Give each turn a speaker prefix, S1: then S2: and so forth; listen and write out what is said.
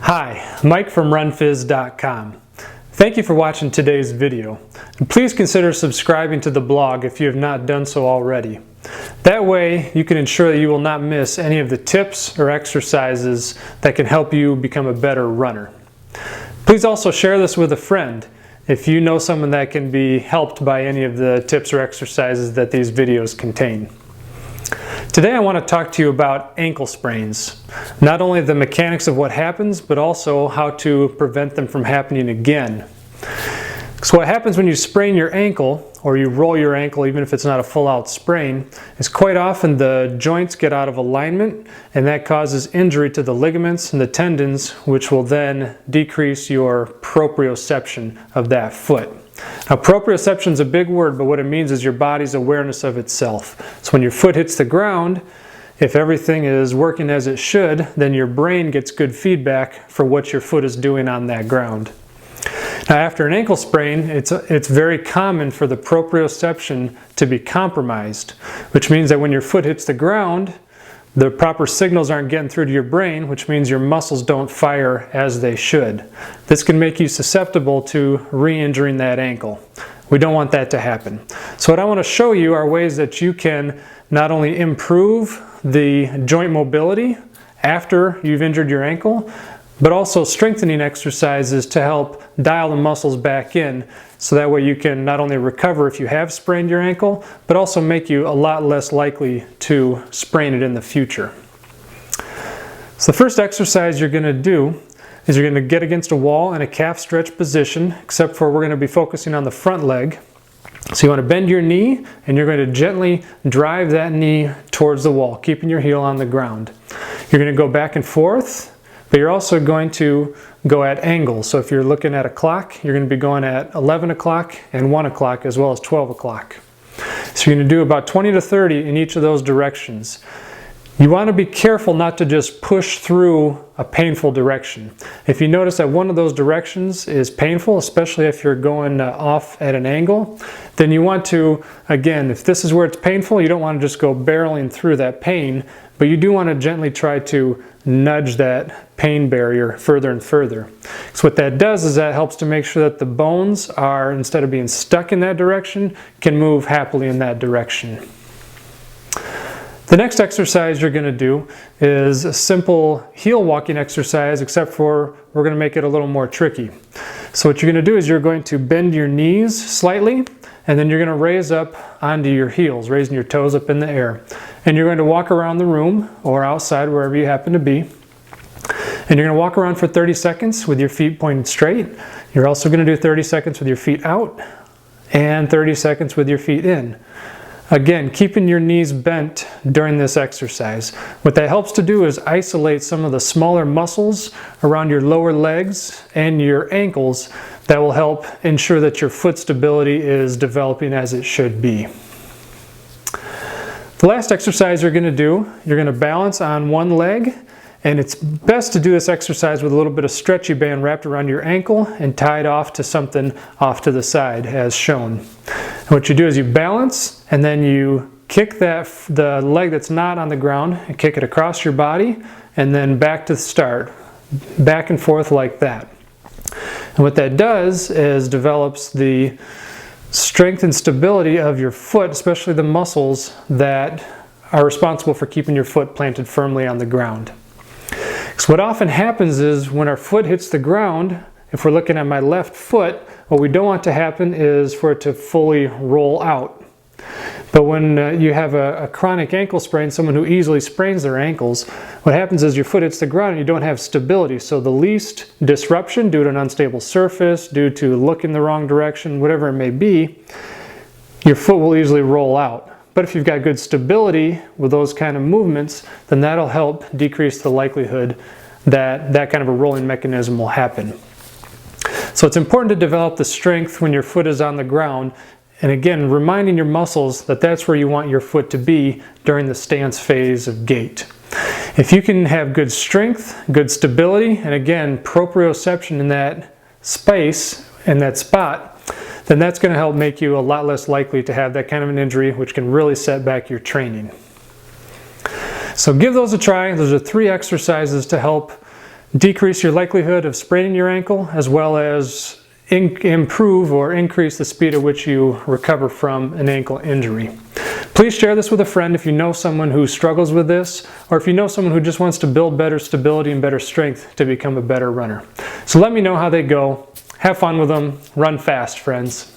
S1: Hi, Mike from RunPhys.com. Thank you for watching today's video. And please consider subscribing to the blog if you have not done so already. That way you can ensure that you will not miss any of the tips or exercises that can help you become a better runner. Please also share this with a friend if you know someone that can be helped by any of the tips or exercises that these videos contain. Today I want to talk to you about ankle sprains. Not only the mechanics of what happens, but also how to prevent them from happening again. So what happens when you sprain your ankle, or you roll your ankle even if it's not a full-out sprain, is quite often the joints get out of alignment, and that causes injury to the ligaments and the tendons, which will then decrease your proprioception of that foot. Now, proprioception is a big word, but what it means is your body's awareness of itself. So when your foot hits the ground, if everything is working as it should, then your brain gets good feedback for what your foot is doing on that ground. Now, after an ankle sprain, it's very common for the proprioception to be compromised, which means that when your foot hits the ground, the proper signals aren't getting through to your brain, which means your muscles don't fire as they should. This can make you susceptible to re-injuring that ankle. We don't want that to happen. So what I want to show you are ways that you can not only improve the joint mobility after you've injured your ankle, but also strengthening exercises to help dial the muscles back in, so that way you can not only recover if you have sprained your ankle, but also make you a lot less likely to sprain it in the future. So the first exercise you're going to do is you're going to get against a wall in a calf stretch position, except for we're going to be focusing on the front leg. So you want to bend your knee, and you're going to gently drive that knee towards the wall, keeping your heel on the ground. You're going to go back and forth, but you're also going to go at angles. So if you're looking at a clock, you're going to be going at 11 o'clock and 1 o'clock as well as 12 o'clock. So you're going to do about 20 to 30 in each of those directions. You want to be careful not to just push through a painful direction. If you notice that one of those directions is painful, especially if you're going off at an angle, then you want to, again, if this is where it's painful, you don't want to just go barreling through that pain, but you do want to gently try to nudge that pain barrier further and further. So what that does is that helps to make sure that the bones are, instead of being stuck in that direction, can move happily in that direction. The next exercise you're going to do is a simple heel walking exercise, except for we're going to make it a little more tricky. So what you're going to do is you're going to bend your knees slightly, and then you're going to raise up onto your heels, raising your toes up in the air. And you're going to walk around the room or outside, wherever you happen to be. And you're going to walk around for 30 seconds with your feet pointed straight. You're also going to do 30 seconds with your feet out and 30 seconds with your feet in. Again, keeping your knees bent during this exercise. What that helps to do is isolate some of the smaller muscles around your lower legs and your ankles that will help ensure that your foot stability is developing as it should be. The last exercise you're going to do, you're going to balance on one leg, and it's best to do this exercise with a little bit of stretchy band wrapped around your ankle and tied off to something off to the side as shown. And what you do is you balance, and then you kick the leg that's not on the ground and kick it across your body, and then back to the start, back and forth like that. And what that does is develops the strength and stability of your foot, especially the muscles that are responsible for keeping your foot planted firmly on the ground. So what often happens is when our foot hits the ground, if we're looking at my left foot, what we don't want to happen is for it to fully roll out. But when you have a chronic ankle sprain, someone who easily sprains their ankles, what happens is your foot hits the ground and you don't have stability. So the least disruption due to an unstable surface, due to looking the wrong direction, whatever it may be, your foot will easily roll out. But if you've got good stability with those kind of movements, then that'll help decrease the likelihood that that kind of a rolling mechanism will happen. So it's important to develop the strength when your foot is on the ground. And again, reminding your muscles that that's where you want your foot to be during the stance phase of gait. If you can have good strength, good stability, and again, proprioception in that space, in that spot, then that's going to help make you a lot less likely to have that kind of an injury, which can really set back your training. So give those a try. Those are 3 exercises to help decrease your likelihood of spraining your ankle, as well as improve or increase the speed at which you recover from an ankle injury. Please share this with a friend if you know someone who struggles with this, or if you know someone who just wants to build better stability and better strength to become a better runner. So let me know how they go. Have fun with them. Run fast, friends.